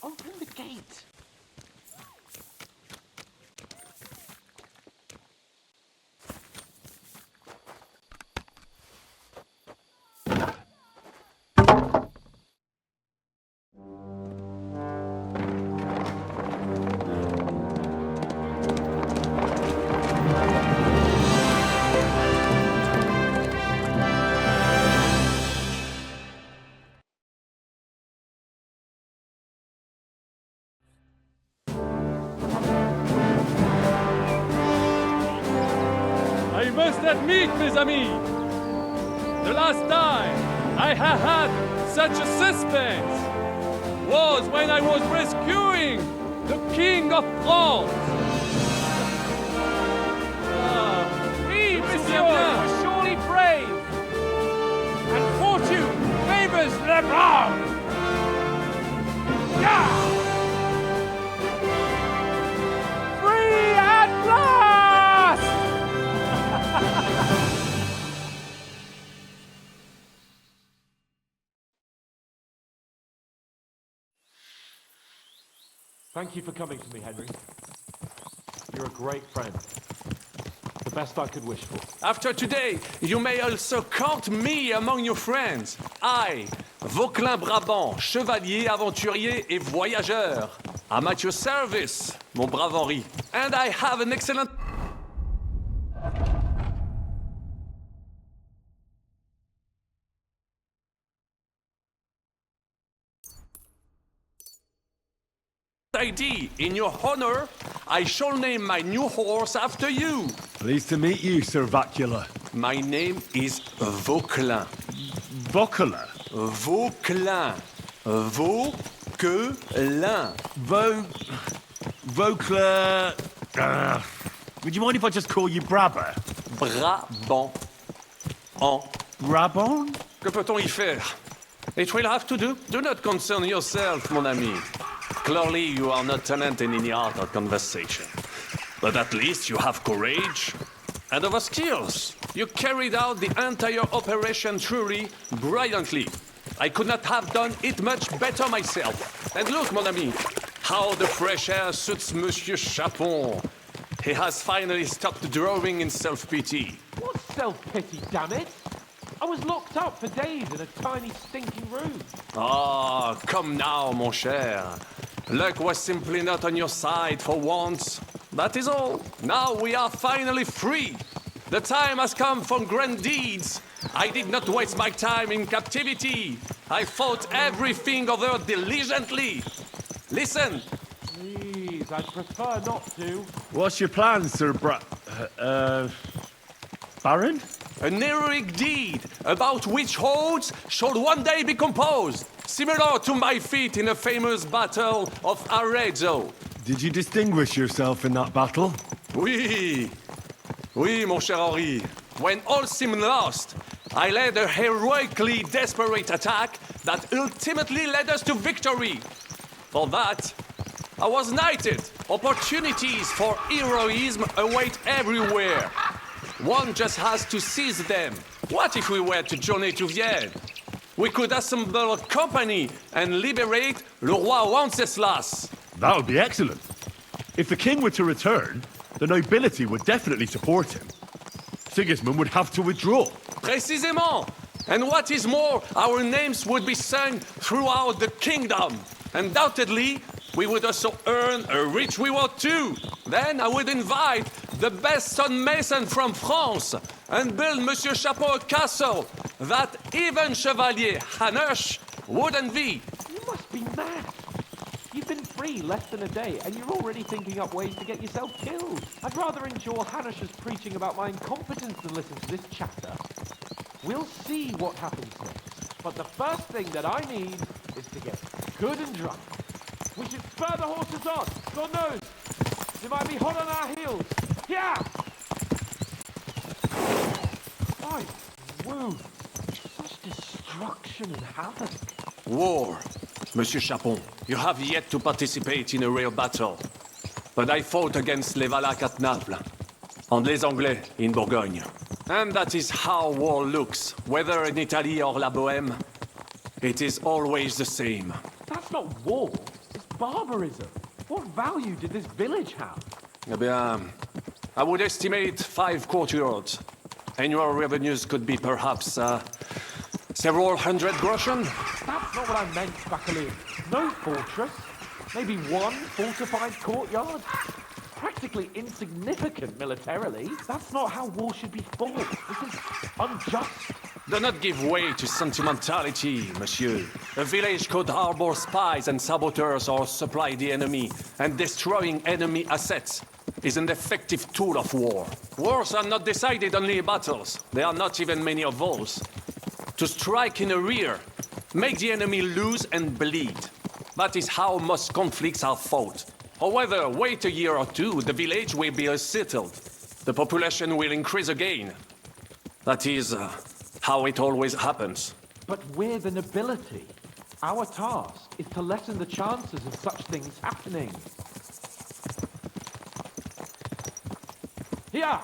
Open the gate. I must admit, mes amis, the last time I have had such a suspense was when I was rescuing the King of France. Oui, monsieur, you are surely brave. And fortune favors the brave. Yeah! Free at last! Thank you for coming to me, Henry. You're a great friend. The best I could wish for. After today, you may also count me among your friends. I, Vauquelin Brabant, chevalier, aventurier et voyageur. I'm at your service, mon brave Henri. And I have an excellent... idea. In your honor, I shall name my new horse after you. Pleased to meet you, Sir Vacula. My name is Vauquelin. Vauquelin? Vauquelin. Vauquelin. Vauquelin... would you mind if I just call you Brabber? Brabant. Brabant? Que peut-on y faire? It will have to do. Do not concern yourself, mon ami. Clearly, you are not talent in any art or conversation. But at least you have courage and other skills. You carried out the entire operation truly brilliantly. I could not have done it much better myself. And look, mon ami, how the fresh air suits Monsieur Chapon. He has finally stopped drawing in self-pity. What self-pity, damn it? I was locked up for days in a tiny stinking room. Ah, come now, mon cher. Luck was simply not on your side for once. That is all. Now we are finally free. The time has come for grand deeds. I did not waste my time in captivity. I fought everything over diligently. Listen. Please, I'd prefer not to. What's your plan, Sir Baron? An heroic deed about which hordes shall one day be composed, similar to my feat in the famous battle of Arezzo. Did you distinguish yourself in that battle? Oui. Oui, mon cher Henri. When all seemed lost, I led a heroically desperate attack that ultimately led us to victory. For that, I was knighted. Opportunities for heroism await everywhere. One just has to seize them. What if we were to journey to Vienne? We could assemble a company and liberate Le Roi Wenceslas. That would be excellent. If the king were to return, the nobility would definitely support him. Sigismund would have to withdraw. Précisément. And what is more, our names would be sung throughout the kingdom. Undoubtedly, we would also earn a rich reward too. Then I would invite the best stonemason from France and build Monsieur Chapeau a castle that even Chevalier Hanush would envy. You must be mad. You've been free less than a day, and you're already thinking up ways to get yourself killed. I'd rather endure Hanush's preaching about my incompetence than listen to this chatter. We'll see what happens next. But the first thing that I need is to get good and drunk. We should spur the horses on. God knows, they might be hot on our heels. Yeah! Right, woo. Such destruction and havoc. War. Monsieur Chapon, you have yet to participate in a real battle. But I fought against les Valaques at Naples, and les Anglais in Bourgogne. And that is how war looks, whether in Italy or La Bohème. It is always the same. That's not war, it's barbarism. What value did this village have? Eh bien, I would estimate 5 courtyards. Annual revenues could be perhaps, several hundred groschen? That's not what I meant, Buckaloo. No fortress. Maybe one fortified courtyard. Practically insignificant militarily. That's not how war should be fought. This is unjust. Do not give way to sentimentality, monsieur. A village could harbor spies and saboteurs or supply the enemy, and destroying enemy assets is an effective tool of war. Wars are not decided only in battles. There are not even many of those. To strike in the rear, make the enemy lose and bleed. That is how most conflicts are fought. However, wait a year or two, the village will be settled. The population will increase again. That is how it always happens. But we're the nobility. Our task is to lessen the chances of such things happening. Here!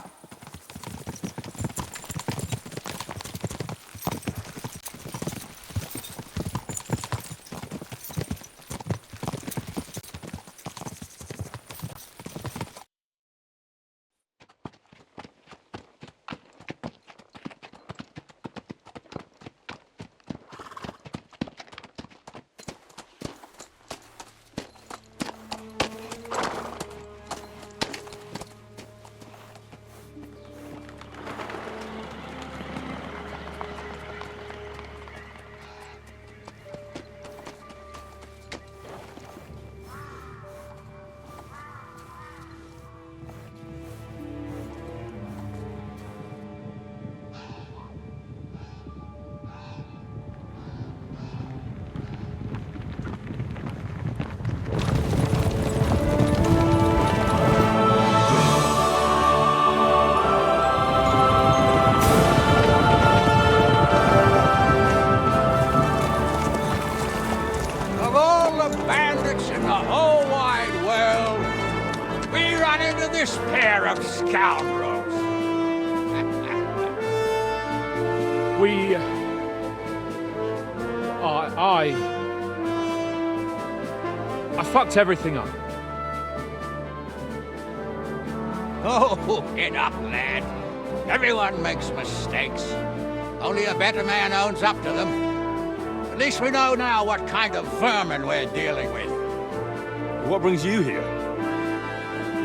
this pair of scoundrels. I fucked everything up. Oh, get up, lad. Everyone makes mistakes. Only a better man owns up to them. At least we know now what kind of vermin we're dealing with. What brings you here?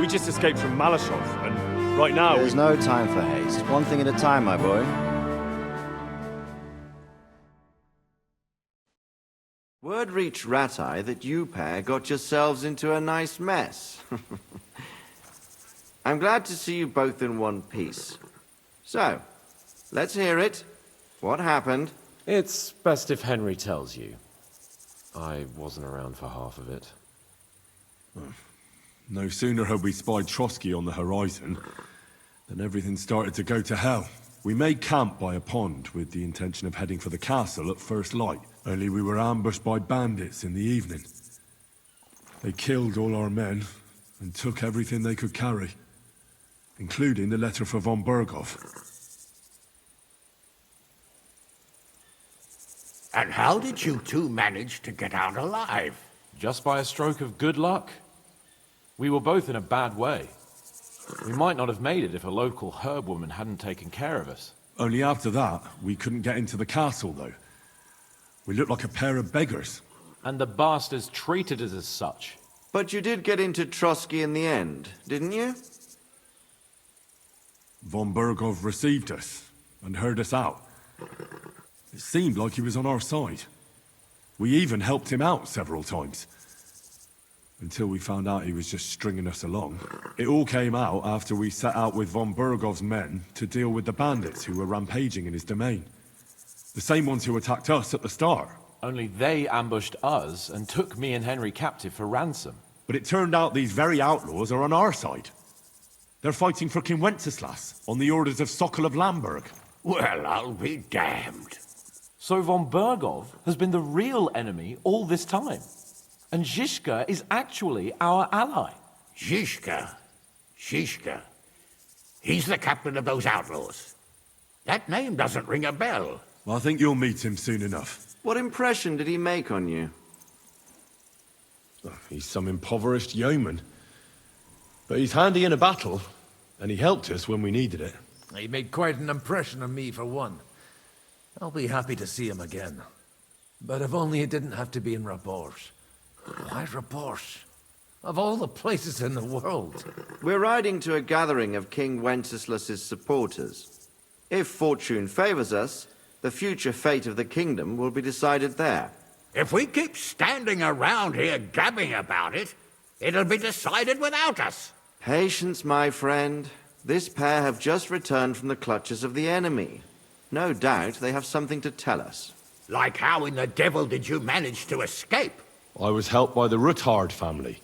We just escaped from Maleshov, and right now There's no time for haste. One thing at a time, my boy. Word reached Ratai that you pair got yourselves into a nice mess. I'm glad to see you both in one piece. So, let's hear it. What happened? It's best if Henry tells you. I wasn't around for half of it. No sooner had we spied Trotsky on the horizon than everything started to go to hell. We made camp by a pond with the intention of heading for the castle at first light, only we were ambushed by bandits in the evening. They killed all our men and took everything they could carry, including the letter for von Berghoff. And how did you two manage to get out alive? Just by a stroke of good luck. We were both in a bad way. We might not have made it if a local herb woman hadn't taken care of us. Only after that, we couldn't get into the castle, though. We looked like a pair of beggars. And the bastards treated us as such. But you did get into Trotsky in the end, didn't you? Von Berghoff received us and heard us out. It seemed like he was on our side. We even helped him out several times. Until we found out he was just stringing us along. It all came out after we set out with von Berghoff's men to deal with the bandits who were rampaging in his domain. The same ones who attacked us at the start. Only they ambushed us and took me and Henry captive for ransom. But it turned out these very outlaws are on our side. They're fighting for King Wenceslas on the orders of Sokol of Lamberg. Well, I'll be damned. So von Bergov has been the real enemy all this time. And Zizka is actually our ally. Zizka? He's the captain of those outlaws. That name doesn't ring a bell. I think you'll meet him soon enough. What impression did he make on you? Oh, he's some impoverished yeoman. But he's handy in a battle, and he helped us when we needed it. He made quite an impression on me, for one. I'll be happy to see him again. But if only it didn't have to be in Rabosh. Why Rabosh? Of all the places in the world. We're riding to a gathering of King Wenceslas's supporters. If fortune favors us, the future fate of the kingdom will be decided there. If we keep standing around here gabbing about it, it'll be decided without us. Patience, my friend. This pair have just returned from the clutches of the enemy. No doubt they have something to tell us. Like how in the devil did you manage to escape? I was helped by the Ruthard family,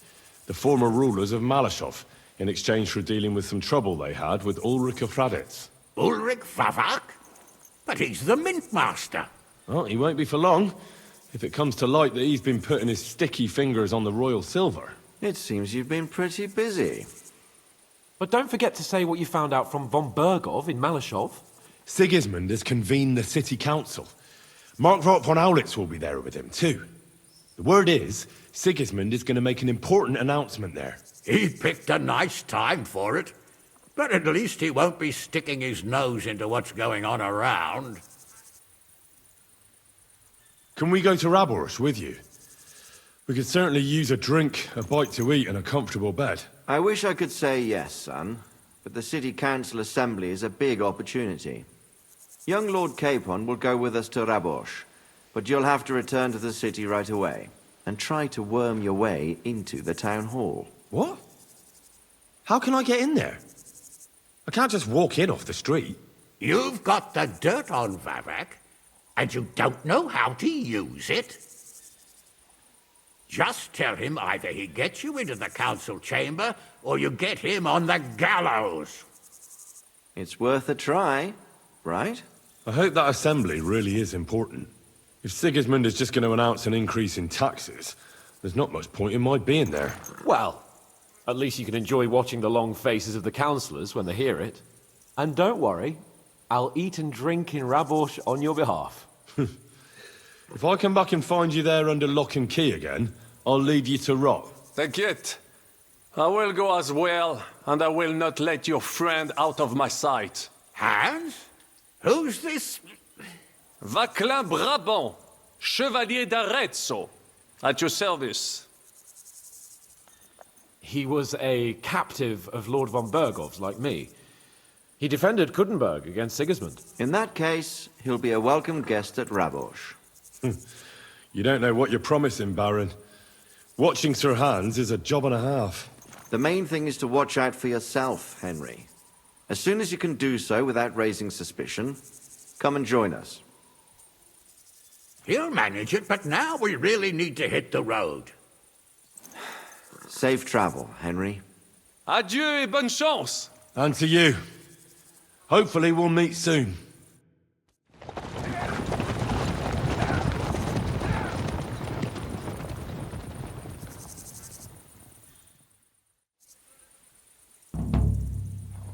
the former rulers of Maleshov, in exchange for dealing with some trouble they had with Ulrich of Ruthards. Ulrich Vavak? But he's the mint master. Well, he won't be for long, if it comes to light that he's been putting his sticky fingers on the royal silver. It seems you've been pretty busy. But don't forget to say what you found out from von Bergov in Maleshov. Sigismund has convened the city council. Markvart von Aulitz will be there with him, too. The word is, Sigismund is going to make an important announcement there. He picked a nice time for it. But at least he won't be sticking his nose into what's going on around. Can we go to Rabosh with you? We could certainly use a drink, a bite to eat, and a comfortable bed. I wish I could say yes, son, but the city council assembly is a big opportunity. Young Lord Capon will go with us to Rabosh, but you'll have to return to the city right away, and try to worm your way into the town hall. What? How can I get in there? I can't just walk in off the street. You've got the dirt on Vavak, and you don't know how to use it? Just tell him either he gets you into the council chamber, or you get him on the gallows. It's worth a try, right? I hope that assembly really is important. If Sigismund is just going to announce an increase in taxes, there's not much point in my being there. Well, at least you can enjoy watching the long faces of the councillors when they hear it. And don't worry, I'll eat and drink in Rabosh on your behalf. If I come back and find you there under lock and key again, I'll leave you to rot. Take it. I will go as well, and I will not let your friend out of my sight. Hans? Who's this? Vaclin Brabant, Chevalier d'Arezzo, at your service. He was a captive of Lord von Bergov's, like me. He defended Kuttenberg against Sigismund. In that case, he'll be a welcome guest at Rabosh. You don't know what you're promising, Baron. Watching Sir Hans is a job and a half. The main thing is to watch out for yourself, Henry. As soon as you can do so without raising suspicion, come and join us. He'll manage it, but now we really need to hit the road. Safe travel, Henry. Adieu et bonne chance! And to you. Hopefully we'll meet soon.